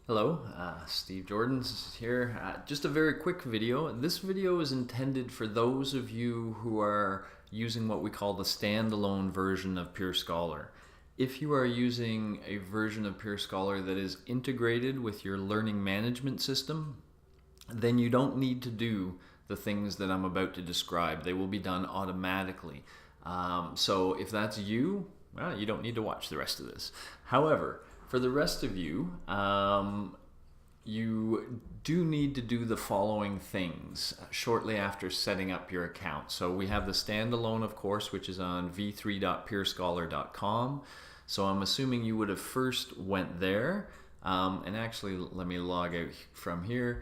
Hello, Steve Joordens here. Just a very quick video. This video is intended for those of you who are using what we call the standalone version of peerScholar. If you are using a version of peerScholar that is integrated with your learning management system, then you don't need to do the things that I'm about to describe. They will be done automatically. So if that's you, well, you don't need to watch the rest of this. However, for the rest of you, you do need to do the following things shortly after setting up your account. So we have the standalone, of course, which is on v3.peerscholar.com. So I'm assuming you would have first went there. And actually, let me log out from here.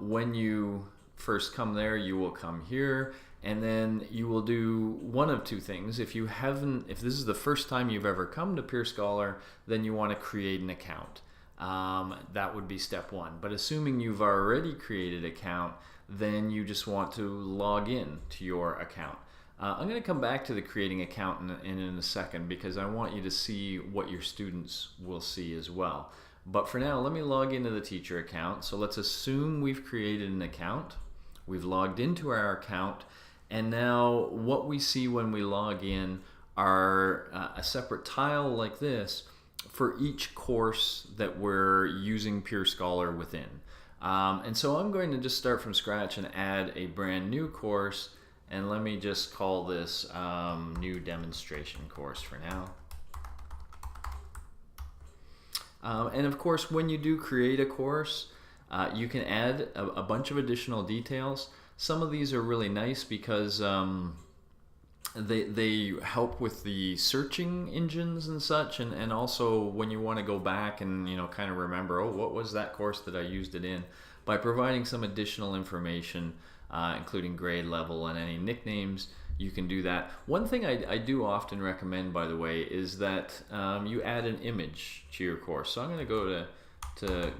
When you first come there, you will come here. And then you will do one of two things. If this is the first time you've ever come to peerScholar, then you want to create an account. That would be step one. But assuming you've already created an account, then you just want to log in to your account. I'm going to come back to the creating account in a second because I want you to see what your students will see as well. But for now, let me log into the teacher account. So let's assume we've created an account. We've logged into our account. And now what we see when we log in are a separate tile like this for each course that we're using peerScholar within. And so I'm going to just start from scratch and add a brand new course. And let me just call this new demonstration course for now. And of course, when you do create a course, you can add a bunch of additional details. Some of these are really nice because they help with the searching engines and such, and also when you want to go back and kind of remember, oh, what was that course that I used it in, by providing some additional information, including grade level and any nicknames, you can do that. One thing I do often recommend, by the way, is that you add an image to your course. So I'm going to go to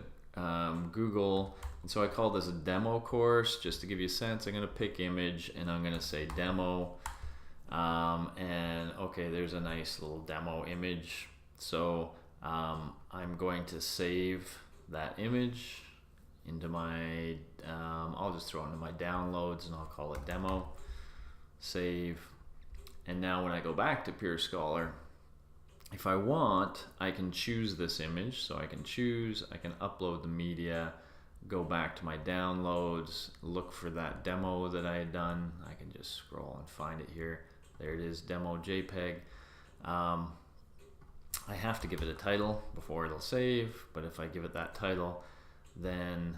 Google. And so I call this a demo course, just to give you a sense. I'm going to pick image and I'm going to say demo. And okay, there's a nice little demo image. So I'm going to save that image into my, I'll just throw it into my downloads and I'll call it demo. Save. And now when I go back to peerScholar, if I want, I can choose this image. So I can upload the media, go back to my downloads, look for that demo that I had done. I can just scroll and find it here. There it is, demo JPEG. I have to give it a title before it'll save, but if I give it that title, then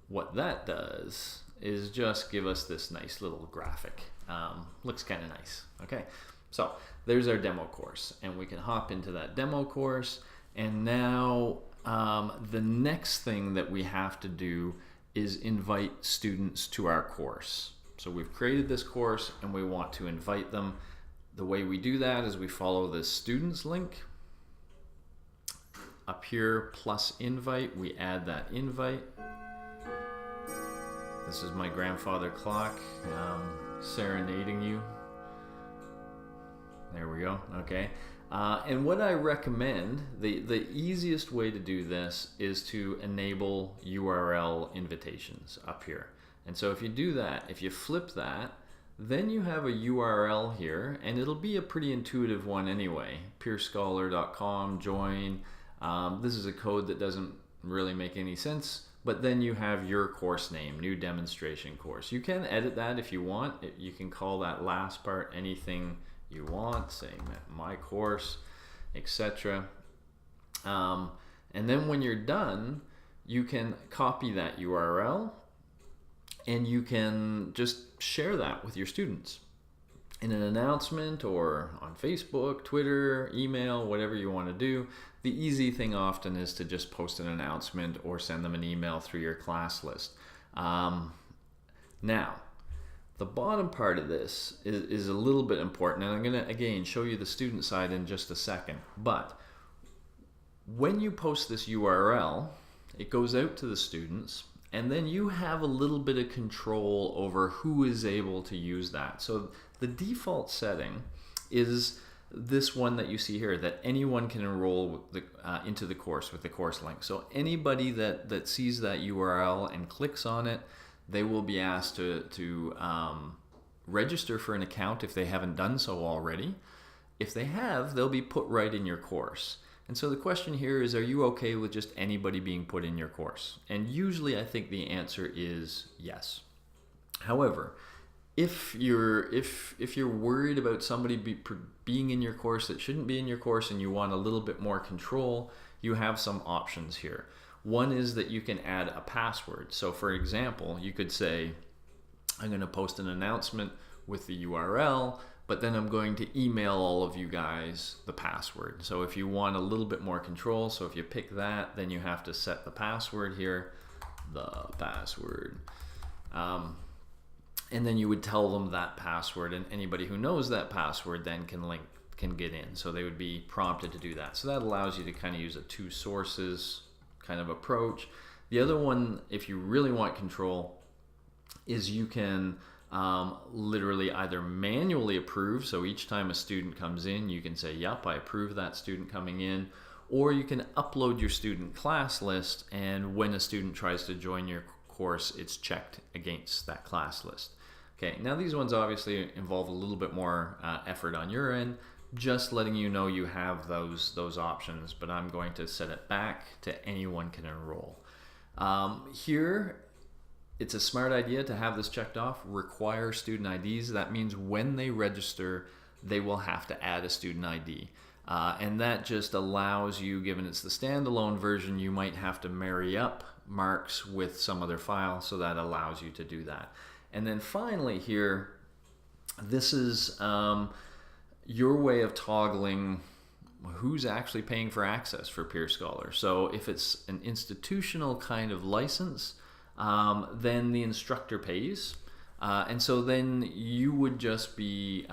what that does is just give us this nice little graphic. Looks kind of nice. Okay, so there's our demo course, and we can hop into that demo course, and now the next thing that we have to do is invite students to our course. So we've created this course and we want to invite them. The way we do that is we follow this students link. Up here, plus invite, we add that invite. This is my grandfather clock serenading you. There we go, okay. And what I recommend, the easiest way to do this is to enable URL invitations up here. And so if you do that, if you flip that, then you have a URL here, and it'll be a pretty intuitive one anyway. peerscholar.com, join. This is a code that doesn't really make any sense, but then you have your course name, new demonstration course. You can edit that if you want. You can call that last part anything you want, saying my course, etc. And then when you're done, you can copy that URL and you can just share that with your students in an announcement or on Facebook, Twitter, email, whatever you want to do. The easy thing often is to just post an announcement or send them an email through your class list. Now, the bottom part of this is a little bit important, and I'm going to, again, show you the student side in just a second. But when you post this URL, it goes out to the students, and then you have a little bit of control over who is able to use that. So the default setting is this one that you see here, that anyone can enroll with into the course with the course link. So anybody that sees that URL and clicks on it, they will be asked to register for an account if they haven't done so already. If they have, they'll be put right in your course. And so the question here is, are you okay with just anybody being put in your course? And usually I think the answer is yes. However, if you're worried about somebody being in your course that shouldn't be in your course and you want a little bit more control, you have some options here. One is that you can add a password. So for example, you could say, I'm going to post an announcement with the URL, but then I'm going to email all of you guys the password. So if you want a little bit more control, so if you pick that, then you have to set the password here, the password. And then you would tell them that password, and anybody who knows that password then can get in. So they would be prompted to do that. So that allows you to kind of use a two sources kind of approach. The other one, if you really want control, is you can literally either manually approve. So each time a student comes in, you can say, yep, I approve that student coming in. Or you can upload your student class list, and when a student tries to join your course, it's checked against that class list. Okay, now these ones obviously involve a little bit more effort on your end, just letting you know you have those options, but I'm going to set it back to anyone can enroll. Here, it's a smart idea to have this checked off, require student IDs. That means when they register, they will have to add a student ID. And that just allows you, given it's the standalone version, you might have to marry up marks with some other file, so that allows you to do that. And then finally here, this is your way of toggling who's actually paying for access for peerScholar. So if it's an institutional kind of license, then the instructor pays. And so then you would just be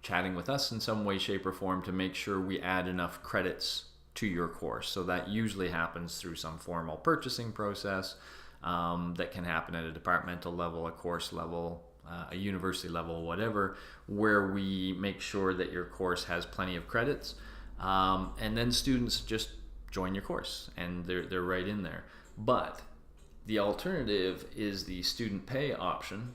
chatting with us in some way, shape, or form to make sure we add enough credits to your course. So that usually happens through some formal purchasing process that can happen at a departmental level, a course level, a university level, whatever, where we make sure that your course has plenty of credits. And then students just join your course and they're right in there. But the alternative is the student pay option.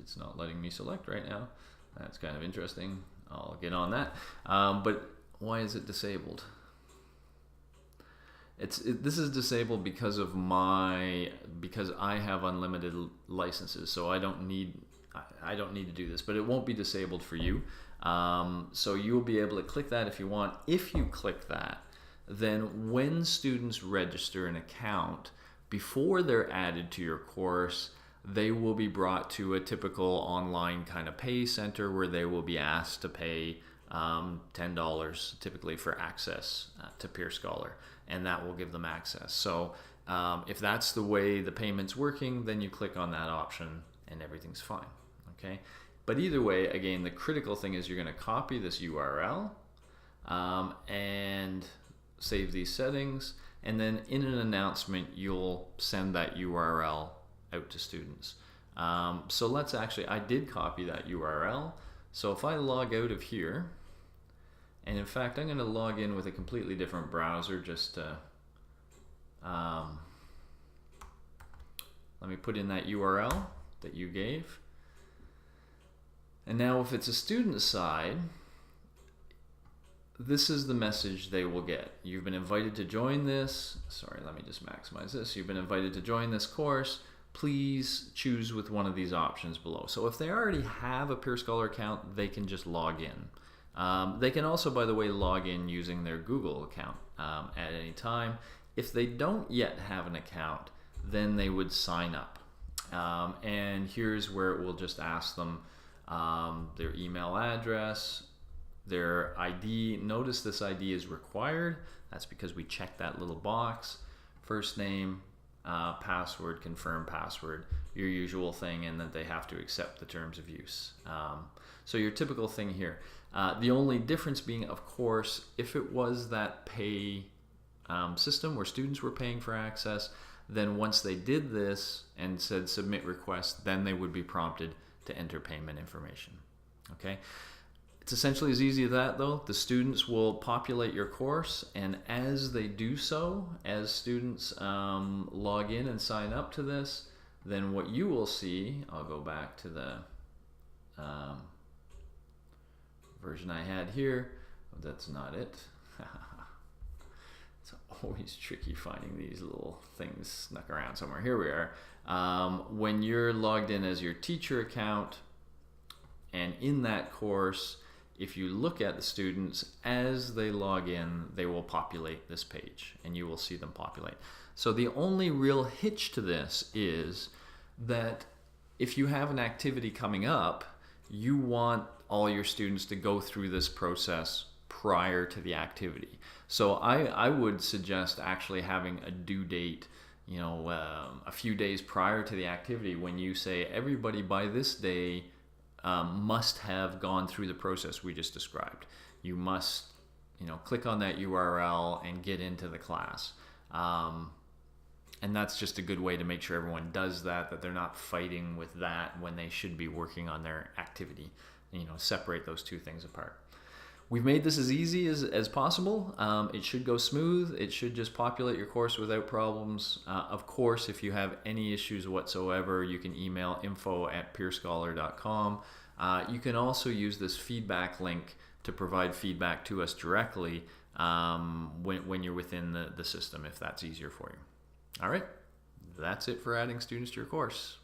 It's not letting me select right now. That's kind of interesting. I'll get on that. But why is it disabled? This is disabled because I have unlimited licenses, so I don't need to do this. But it won't be disabled for you. So you'll be able to click that if you want. If you click that, then when students register an account, before they're added to your course, they will be brought to a typical online kind of pay center where they will be asked to pay $10 typically for access to peerScholar, and that will give them access. So if that's the way the payment's working, then you click on that option and everything's fine. Okay, but either way, again, the critical thing is you're going to copy this URL and save these settings, and then in an announcement you'll send that URL out to students. So let's actually, I did copy that URL. So if I log out of here, and in fact I'm going to log in with a completely different browser just to let me put in that URL that you gave. And now if it's a student side, this is the message they will get. You've been invited to join this. Sorry, let me just maximize this. You've been invited to join this course. Please choose with one of these options below. So if they already have a peerScholar account, they can just log in. They can also, by the way, log in using their Google account at any time. If they don't yet have an account, then they would sign up. And here's where it will just ask them their email address, their ID. Notice this ID is required. That's because we checked that little box. First name, password, confirm password, your usual thing, and that they have to accept the terms of use. So your typical thing here. The only difference being, of course, if it was that pay system where students were paying for access, then once they did this and said submit request, then they would be prompted to enter payment information. Okay. It's essentially as easy as that, though. The students will populate your course, and as they do so, as students log in and sign up to this, then what you will see, I'll go back to the version I had here. Oh, that's not it. It's always tricky finding these little things snuck around somewhere. Here we are. When you're logged in as your teacher account, and in that course, if you look at the students as they log in, they will populate this page, and you will see them populate. So the only real hitch to this is that if you have an activity coming up, you want all your students to go through this process prior to the activity. So I would suggest actually having a due date, a few days prior to the activity, when you say everybody by this day must have gone through the process we just described. You must, click on that URL and get into the class. And that's just a good way to make sure everyone does that they're not fighting with that when they should be working on their activity. Separate those two things apart. We've made this as easy as possible. It should go smooth. It should just populate your course without problems. Of course, if you have any issues whatsoever, you can email info@peerscholar.com. You can also use this feedback link to provide feedback to us directly when you're within the system, if that's easier for you. All right, that's it for adding students to your course.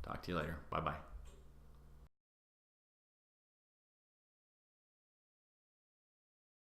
Talk to you later. Bye-bye.